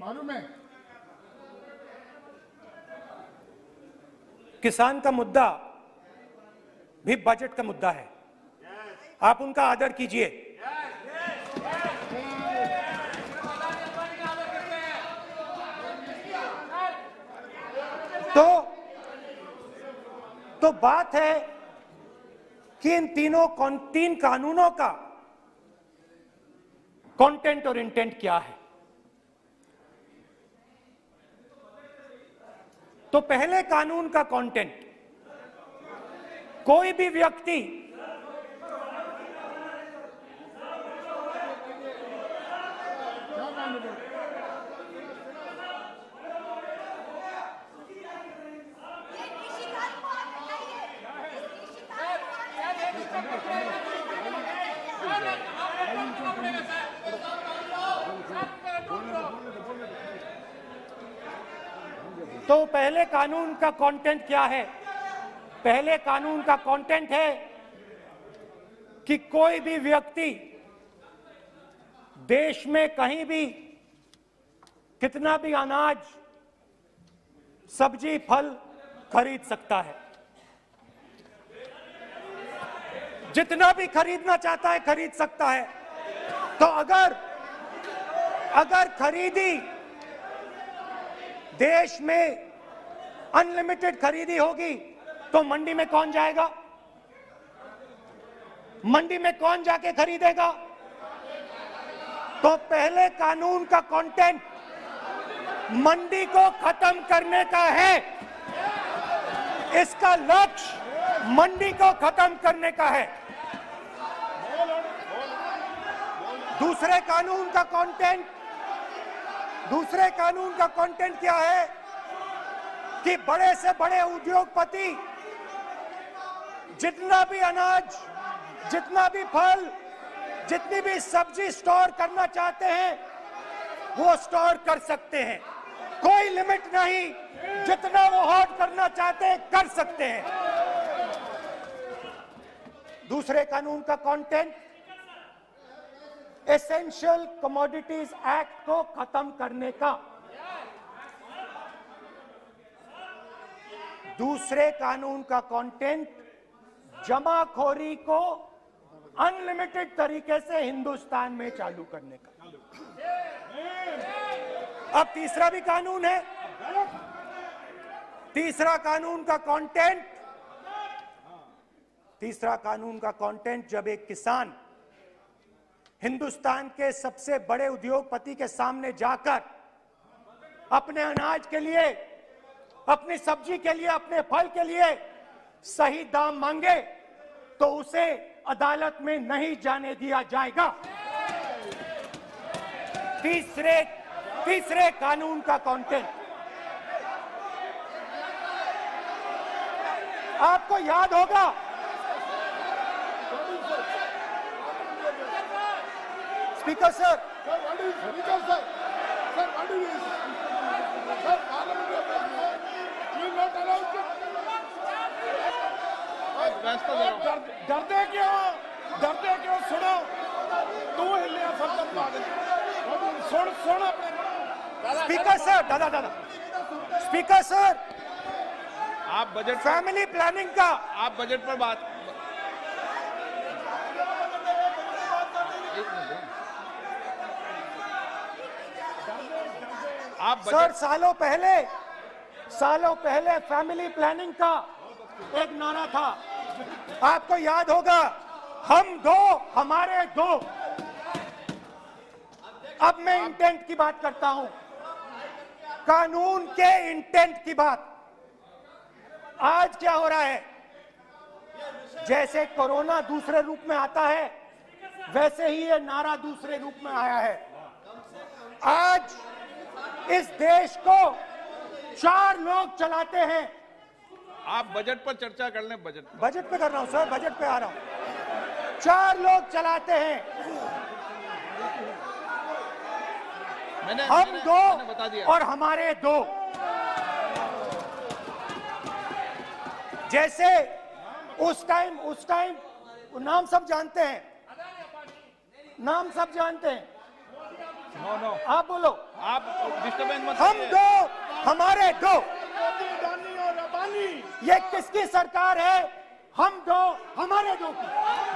मालूम है। किसान का मुद्दा भी बजट का मुद्दा है, आप उनका आदर कीजिए। तो बात है कि इन तीन कानूनों का कंटेंट और इंटेंट क्या है। तो पहले कानून का कंटेंट, कोई भी व्यक्ति तो पहले कानून का कंटेंट क्या है? पहले कानून का कंटेंट है कि कोई भी व्यक्ति देश में कहीं भी कितना भी अनाज, सब्जी, फल खरीद सकता है, जितना भी खरीदना चाहता है खरीद सकता है। तो अगर खरीदी देश में अनलिमिटेड खरीदी होगी तो मंडी में कौन जाएगा? मंडी में कौन जाके खरीदेगा? तो पहले कानून का कंटेंट मंडी को खत्म करने का है। इसका लक्ष्य मंडी को खत्म करने का है। दूसरे कानून का कंटेंट क्या है कि बड़े से बड़े उद्योगपति जितना भी अनाज, जितना भी फल, जितनी भी सब्जी स्टोर करना चाहते हैं वो स्टोर कर सकते हैं, कोई लिमिट नहीं, जितना वो होल्ड करना चाहते हैं कर सकते हैं। दूसरे कानून का कंटेंट एसेंशियल कमोडिटीज एक्ट को खत्म करने का। दूसरे कानून का कंटेंट जमाखोरी को अनलिमिटेड तरीके से हिंदुस्तान में चालू करने का। अब तीसरा भी कानून है। तीसरा कानून का कंटेंट जब एक किसान हिंदुस्तान के सबसे बड़े उद्योगपति के सामने जाकर अपने अनाज के लिए, अपनी सब्जी के लिए, अपने फल के लिए सही दाम मांगे तो उसे अदालत में नहीं जाने दिया जाएगा। तीसरे कानून का कंटेंट आपको याद होगा, स्पीकर सर, डरते क्यों? सुनो, तू हिलिया सब सुन अपने स्पीकर सर, दादा स्पीकर सर, आप बजट, फैमिली प्लानिंग का, आप बजट पर बात, आप सर, सालों पहले फैमिली प्लानिंग का एक नारा था, आपको याद होगा, हम दो हमारे दो। अब मैं इंटेंट की बात करता हूं, कानून के इंटेंट की बात। आज क्या हो रहा है, जैसे कोरोना दूसरे रूप में आता है वैसे ही ये नारा दूसरे रूप में आया है। आज इस देश को 4 लोग चलाते हैं। आप बजट पर चर्चा कर लें। बजट पे कर रहा हूं सर, बजट पे आ रहा हूं। 4 लोग चलाते हैं, हम दो बता दिया और हमारे दो। जैसे उस टाइम नाम सब जानते हैं, नो आप बोलो। आप डिस्टर्बेंस मत हम करिए। दो, हमारे दो, मोदी, अडानी और अबानी। ये किसकी सरकार है? हम दो, हमारे दो की।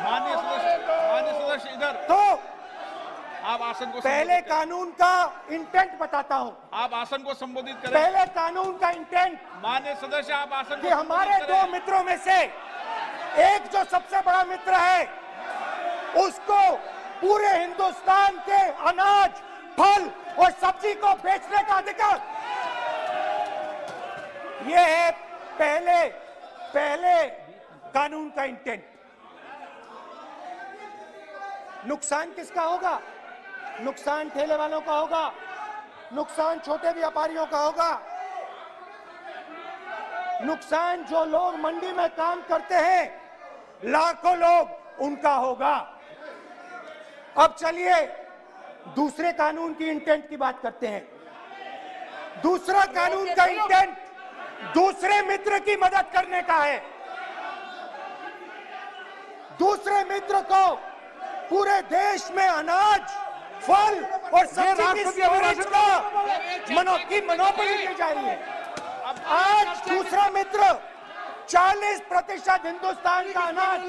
माननीय सदस्य इधर। तो आप आसन को पहले संबोधित करें। कानून का इंटेंट बताता हूं। आप आसन को संबोधित करें। पहले कानून का इंटेंट माननीय सदस्य आप आसन कि को हमारे संबोधित दो करें। मित्रों में से एक जो सबसे बड़ा मित्र है, उसको पूरे हिंदुस्तान के अनाज, फल और सब्जी को बेचने का अधिकार। यह है पहले कानून का इंटेंट। नुकसान किसका होगा? नुकसान ठेले वालों का होगा, नुकसान छोटे व्यापारियों का होगा, नुकसान जो लोग मंडी में काम करते हैं, लाखों लोग, उनका होगा। अब चलिए दूसरे कानून की इंटेंट की बात करते हैं। दूसरा कानून का इंटेंट दूसरे मित्र की मदद करने का है। दूसरे मित्र को पूरे देश में अनाज, फल और सब्जी की स्टोरेज की मोनोपोली दी जा रही है। आज दूसरा मित्र 40% हिंदुस्तान का अनाज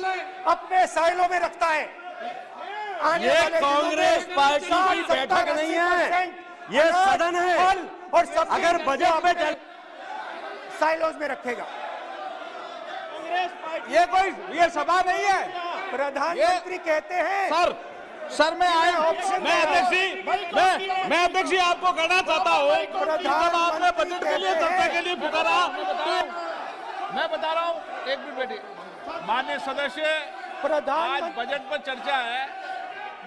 अपने साइलों में रखता है। ये कांग्रेस पार्टी की बैठक नहीं है, ये सदन है। फल और सब्जी अगर बजट में साइलोज में रखेगा। ये सभा नहीं है। प्रधानमंत्री कहते हैं सर मैं ऑप्शन मैं अध्यक्ष जी आपको कहना चाहता हूँ कि जब आपने बजट के लिए चर्चा के लिए पुकारा तो मैं बता रहा हूँ, एक मिनट बैठिए। माननीय सदस्य, आज बजट पर चर्चा है।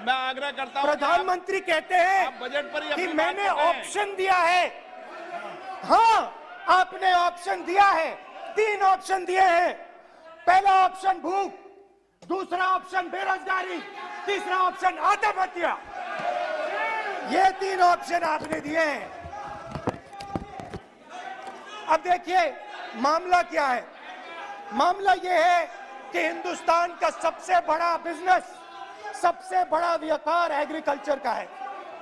मैं आग्रह करता हूँ। प्रधानमंत्री कहते हैं आप बजट पर ही कि अपनी बात मैंने कर रहे हैं। ऑप्शन दिया है। हाँ, आपने ऑप्शन दिया है। 3 ऑप्शन दिए हैं। पहला ऑप्शन भूख, दूसरा ऑप्शन बेरोजगारी, तीसरा ऑप्शन आत्महत्या। ये 3 ऑप्शन आपने दिए हैं। अब देखिए मामला क्या है। मामला ये है कि हिंदुस्तान का सबसे बड़ा बिजनेस, सबसे बड़ा व्यापार एग्रीकल्चर का है।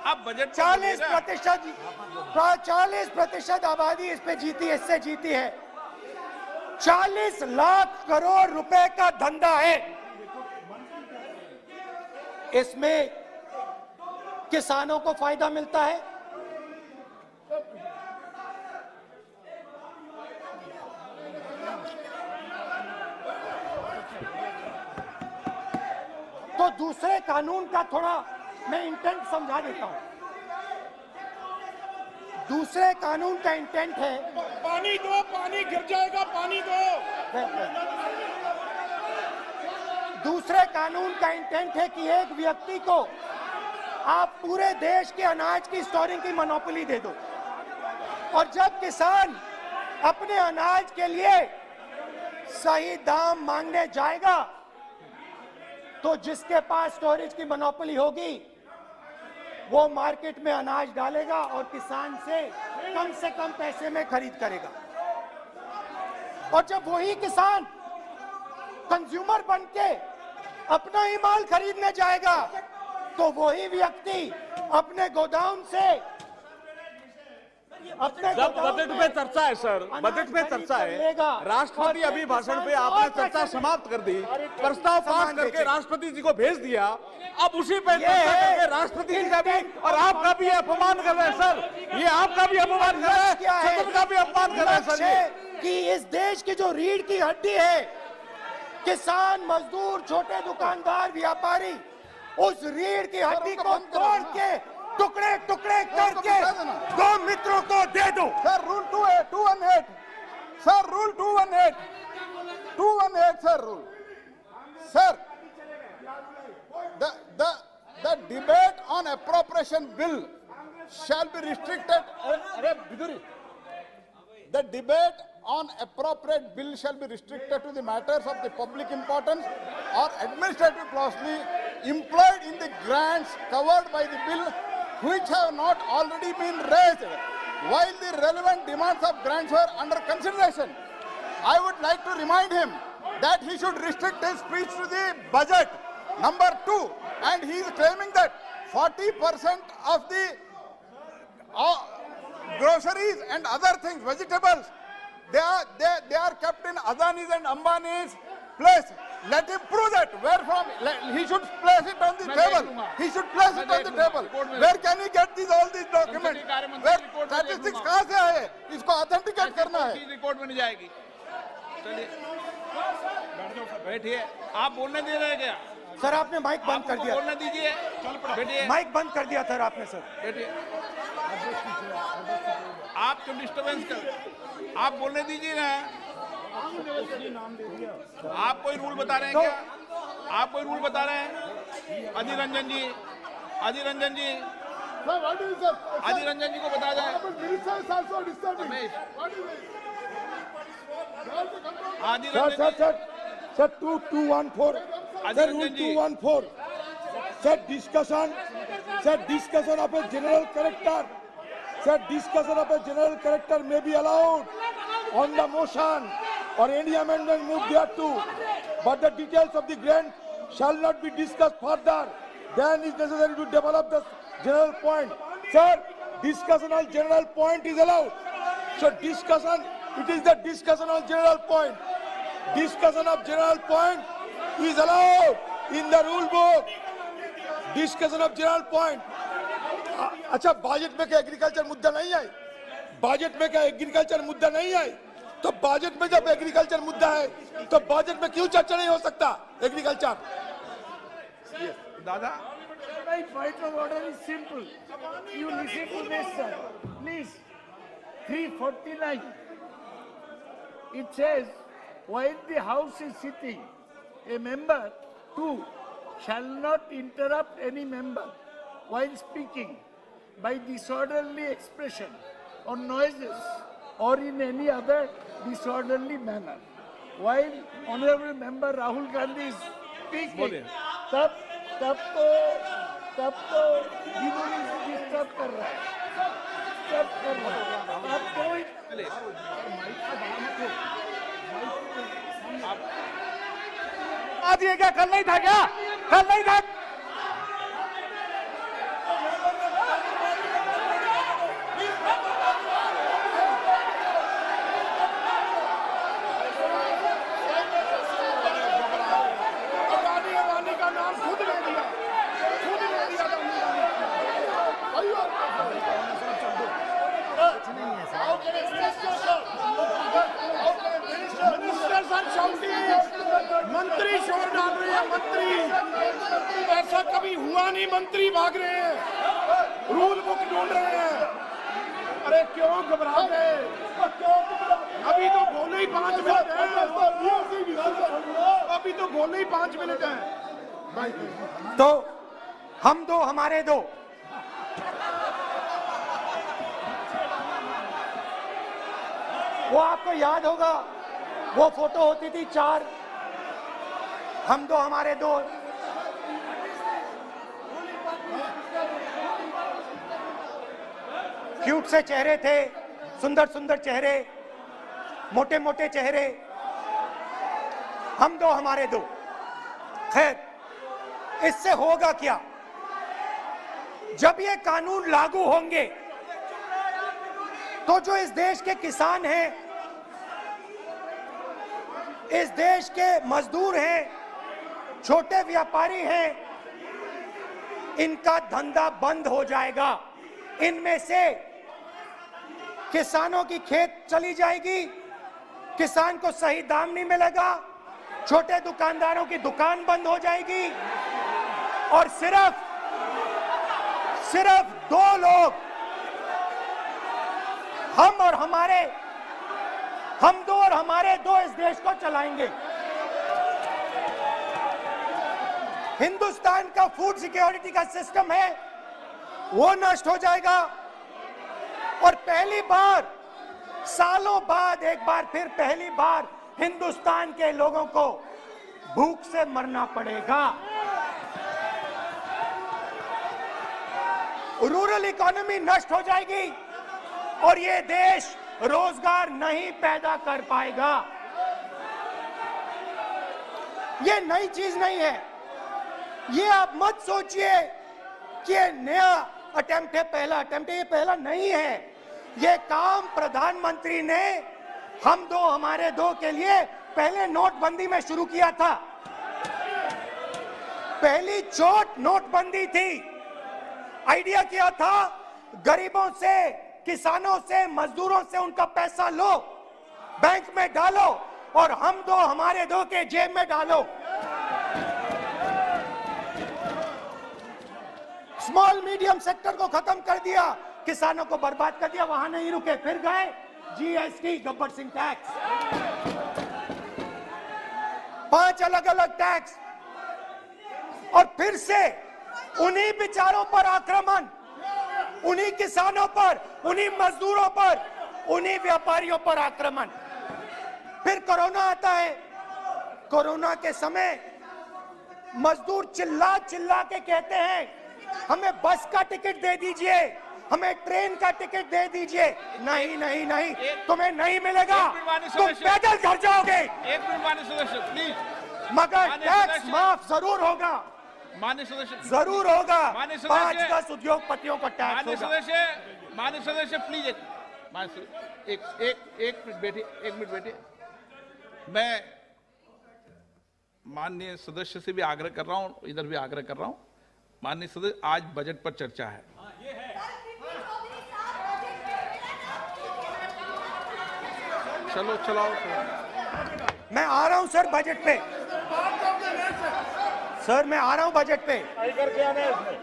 आप बजट 40% आबादी इस पे जीती है, इससे जीती है। 40 लाख करोड़ रुपए का धंधा है। इसमें किसानों को फायदा मिलता है, तो दूसरे कानून का थोड़ा मैं इंटेंट समझा देता हूं। दूसरे कानून का इंटेंट है, पानी दो, पानी गिर जाएगा, पानी दो। दूसरे कानून का इंटेंट है कि एक व्यक्ति को आप पूरे देश के अनाज की स्टोरिंग की मोनोपोली दे दो, और जब किसान अपने अनाज के लिए सही दाम मांगने जाएगा तो जिसके पास स्टोरेज की मोनोपोली होगी वो मार्केट में अनाज डालेगा और किसान से कम पैसे में खरीद करेगा। और जब वही किसान कंज्यूमर बन के अपना ही माल खरीदने जाएगा तो वही व्यक्ति अपने गोदाम से जब बजट पे चर्चा है सर, बजट पे चर्चा है, राष्ट्रपति अभी भाषण पे आपने चर्चा समाप्त कर दी, प्रस्ताव पास करके राष्ट्रपति जी को भेज दिया। अब उसी पे चर्चा करके राष्ट्रपति जी का भी और आपका भी अपमान कर रहे हैं सर। ये आपका भी अपमान कर रहे हैं, सदन का भी अपमान कर रहे हैं सर। ये कि इस देश की जो रीढ़ की हड्डी है, किसान, मजदूर, छोटे दुकानदार, व्यापारी, उस रीढ़ की हड्डी को तोड़ के टुकड़े टुकड़े करके 2 मित्रों को दे दो। Sir rule 218 sir, rule 218 sir, rule sir, the debate on appropriation bill shall be restricted. The debate on appropriate bill shall be restricted to the matters of the public importance or administrative clausely employed in the grants covered by the bill, which have not already been raised while the relevant demands of grants were under consideration. I would like to remind him that he should restrict his speech to the budget, number 2, and he is claiming that 40% of the groceries and other things, vegetables, they are kept in Adani's and Ambani's place. Let him prove that. Where from? He should place it on the table. He should place it on the table. Where can he get all these documents? Where statistics कहाँ से आए? इसको authenticate करना है. Record में नहीं जाएगी. चलिए बैठिए. आप बोलने दे रहे हैं क्या? सर आपने माइक बंद कर दिया. बोलने दीजिए. बैठिए. माइक बंद कर दिया सर आपने. सर बैठिए. आप क्यों डिस्टर्बेंस कर? आप बोलने दीजिए ना. आप कोई रूल बता रहे हैं क्या? आप कोई रूल बता रहे हैं? अधीर रंजन जी, अधीर रंजन जी, अधीर रंजन जी को बता जाए. Sir, 2214. Sir, rule 214. Sir, discussion of a general character. Sir, discussion of a general character may be allowed on the motion or any amendment moved thereto, but the details of the grant shall not be discussed further. Then is necessary to develop the general point. Sir, discussion on general point is allowed. So discussion, it is the discussion on general point. Discussion of general point is allowed in the rule book. Discussion of general point. अच्छा budget में क्या agriculture मुद्दा नहीं है? Budget में क्या agriculture मुद्दा नहीं है? तो बजट में जब एग्रीकल्चर मुद्दा है तो बजट में क्यों चर्चा नहीं हो सकता एग्रीकल्चर? दादा, my point of order is simple. You listen to this, sir. Please. 349. It says, while the House is sitting, a member, 2, shall not interrupt any member while speaking by disorderly expression or noises or in any other disorderly manner. While Honorable Member Rahul Gandhi is speaking, तब तो disturb कर रहा है. आज ये क्या कल नहीं था क्या? कल नहीं था. मंत्री शोर डाल रहे हैं. मंत्री ऐसा कभी हुआ नहीं. मंत्री भाग रहे हैं, रूल बुक ढूंढ रहे हैं. अरे क्यों घबरा गए? अभी तो बोले ही 5 मिनट है. अभी तो बोले ही 5 मिनट है. तो हम दो हमारे दो. वो आपको याद होगा, वो फोटो होती थी 4, हम दो हमारे दो. क्यूट से चेहरे थे, सुंदर सुंदर चेहरे, मोटे मोटे चेहरे. हम दो हमारे दो. खैर, इससे होगा क्या? जब ये कानून लागू होंगे तो जो इस देश के किसान हैं, इस देश के मजदूर हैं, छोटे व्यापारी हैं, इनका धंधा बंद हो जाएगा. इनमें से किसानों की खेत चली जाएगी, किसान को सही दाम नहीं मिलेगा, छोटे दुकानदारों की दुकान बंद हो जाएगी और सिर्फ 2 लोग, हम दो और हमारे दो इस देश को चलाएंगे. हिंदुस्तान का फूड सिक्योरिटी का सिस्टम है, वो नष्ट हो जाएगा और पहली बार सालों बाद एक बार फिर पहली बार हिंदुस्तान के लोगों को भूख से मरना पड़ेगा. रूरल इकोनॉमी नष्ट हो जाएगी और ये देश रोजगार नहीं पैदा कर पाएगा. ये नई चीज नहीं है. ये आप मत सोचिए कि ये नया अटेम्प्ट है, पहला अटेम्प्ट है, ये पहला नहीं है। ये काम प्रधानमंत्री ने हम दो हमारे दो के लिए पहले नोटबंदी में शुरू किया था। पहली चोट नोटबंदी थी। आइडिया किया था गरीबों से, किसानों से, मजदूरों से उनका पैसा लो, बैंक में डालो और हम दो हमारे दो के जेब में डालो। स्मॉल मीडियम सेक्टर को खत्म कर दिया, किसानों को बर्बाद कर दिया। वहां नहीं रुके, फिर गए जीएसटी, गब्बर सिंह टैक्स, 5 अलग अलग टैक्स, और फिर से उन्हीं बेचारों पर आक्रमण, उन्हीं किसानों पर, उन्हीं मजदूरों पर, उन्हीं व्यापारियों पर आक्रमण। फिर कोरोना आता है। कोरोना के समय मजदूर चिल्ला चिल्ला के कहते हैं हमें बस का टिकट दे दीजिए, हमें ट्रेन का टिकट दे दीजिए। नहीं नहीं नहीं, तुम्हें नहीं मिलेगा, तुम पैदल घर जाओगे। एक मिनट माननीय सदस्य प्लीज। मगर टैक्स माफ जरूर होगा, माननीय सदस्य जरूर होगा। माननीय 5-10 उद्योगपतियों को टैक्स होगा। माननीय सदस्य प्लीज एक मिनट बैठिए। मैं माननीय सदस्य से भी आग्रह कर रहा हूं, इधर भी आग्रह कर रहा हूं। माननीय सदस्य, आज बजट पर चर्चा है। चलो चलाओ। मैं आ रहा हूं सर बजट पे। सर मैं आ रहा हूं बजट पे।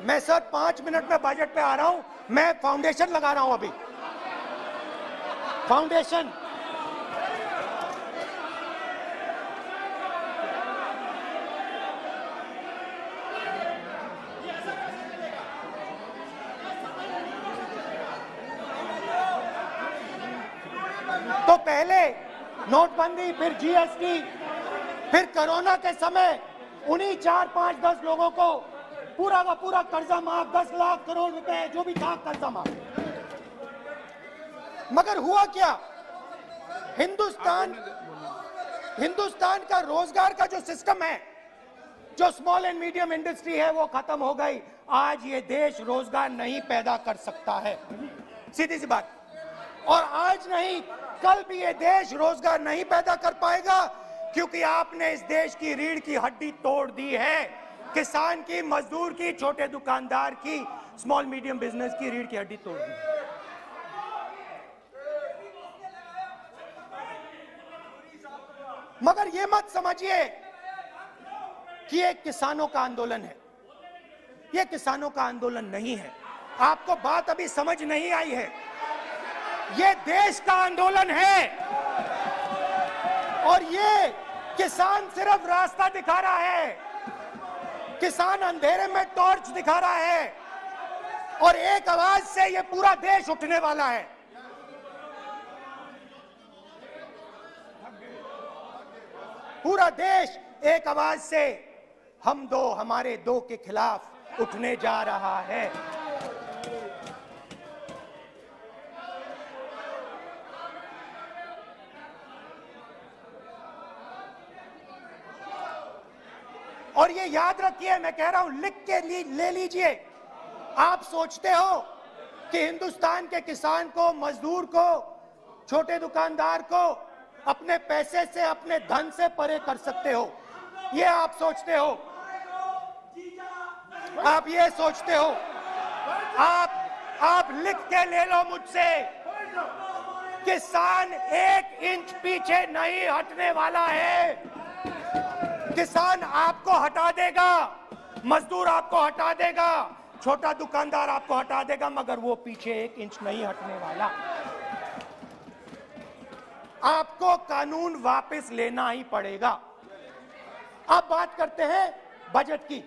मैं सर 5 मिनट में बजट पे आ रहा हूं। मैं फाउंडेशन लगा रहा हूं अभी, फाउंडेशन। तो पहले नोटबंदी, फिर जीएसटी, फिर कोरोना के समय उन्हीं 4, 5, 10 लोगों को पूरा का पूरा कर्जा माफ, 10 लाख करोड़ रुपए जो भी था कर्जा माफ। मगर हुआ क्या? हिंदुस्तान का रोजगार का जो सिस्टम है, जो स्मॉल एंड मीडियम इंडस्ट्री है, वो खत्म हो गई। आज ये देश रोजगार नहीं पैदा कर सकता है, सीधी सी बात। और आज नहीं, कल भी ये देश रोजगार नहीं पैदा कर पाएगा, क्योंकि आपने इस देश की रीढ़ की हड्डी तोड़ दी है। किसान की, मजदूर की, छोटे दुकानदार की, स्मॉल मीडियम बिजनेस की रीढ़ की हड्डी तोड़ दी। मगर ये मत समझिए कि ये किसानों का आंदोलन है। ये किसानों का आंदोलन नहीं है। आपको बात अभी समझ नहीं आई है। ये देश का आंदोलन है और ये किसान सिर्फ रास्ता दिखा रहा है। किसान अंधेरे में टॉर्च दिखा रहा है और एक आवाज से ये पूरा देश उठने वाला है। पूरा देश एक आवाज से हम दो हमारे दो के खिलाफ उठने जा रहा है। और ये याद रखिए, मैं कह रहा हूं, लिख के ले लीजिए। आप सोचते हो कि हिंदुस्तान के किसान को, मजदूर को, छोटे दुकानदार को अपने पैसे से, अपने धन से परे कर सकते हो, ये आप सोचते हो। आप ये सोचते हो। आप लिख के ले लो मुझसे, किसान 1 इंच पीछे नहीं हटने वाला है। किसान आपको हटा देगा, मजदूर आपको हटा देगा, छोटा दुकानदार आपको हटा देगा, मगर वो पीछे 1 इंच नहीं हटने वाला। आपको कानून वापस लेना ही पड़ेगा। अब बात करते हैं बजट की।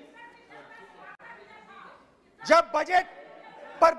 जब बजट पर